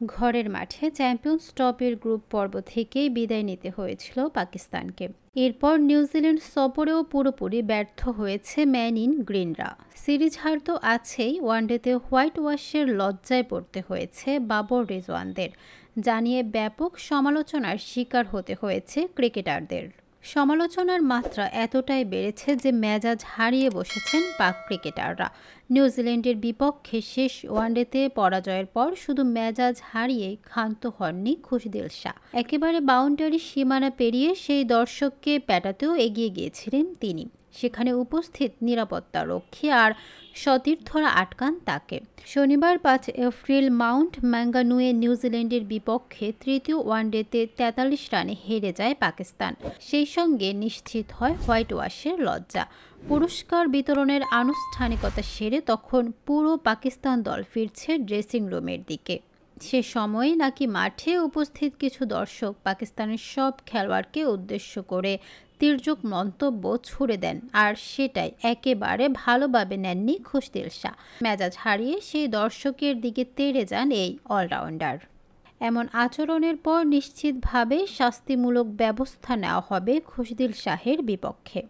ঘরের মাঠে চ্যাম্পিয়ন্স ট্রফির গ্রুপ পর্ব থেকেই বিদায় নিতে হয়েছিল পাকিস্তানকে। এরপর নিউজিল্যান্ড সফরেও পুরোপুরি ব্যর্থ হয়েছে ম্যান ইন গ্রিনরা। সিরিজ হার তো আছেই, ওয়ানডেতে হোয়াইট ওয়াশের লজ্জায় পড়তে হয়েছে বাবর রিজওয়ানদের, জানিয়ে ব্যাপক সমালোচনার শিকার হতে হয়েছে ক্রিকেটারদের। সমালোচনার মাত্রা এতটাই বেড়েছে যে মেজাজ হারিয়ে বসেছেন পাক ক্রিকেটাররা। নিউজিল্যান্ডের বিপক্ষে শেষ ওয়ানডেতে পরাজয়ের পর শুধু মেজাজ হারিয়েই ক্ষান্ত হননি খুশদিল শাহ। একেবারে বাউন্ডারি সীমানা পেরিয়ে সেই দর্শককে পেটাতেও এগিয়ে গিয়েছিলেন তিনি। সেখানে উপস্থিত নিরাপত্তা রক্ষী আর সতীর্থরা আটকান তাকে। শনিবার 5 এপ্রিল মাউন্ট ম্যাঙ্গানুয়ে নিউজিল্যান্ডের বিপক্ষে তৃতীয় ওয়ানডেতে 43 রানে হেরে যায় পাকিস্তান। সেই সঙ্গে নিশ্চিত হয় হোয়াইট ওয়াশের লজ্জা। পুরস্কার বিতরণের আনুষ্ঠানিকতা সেরে তখন পুরো পাকিস্তান দল ফিরছে ড্রেসিং রুমের দিকে। সে সময় নাকি মাঠে উপস্থিত কিছু দর্শক পাকিস্তানের সব খেলোয়াড়কে উদ্দেশ্য করে তির্যক মন্তব্য ছুড়ে দেন, আর সেটাই একেবারে ভালোভাবে নেননি খুশদিল শাহ। মেজাজ হারিয়ে সেই দর্শকের দিকে তেড়ে যান এই অলরাউন্ডার। এমন আচরণের পর নিশ্চিতভাবে শাস্তিমূলক ব্যবস্থা নেওয়া হবে খুশদিল শাহের বিপক্ষে।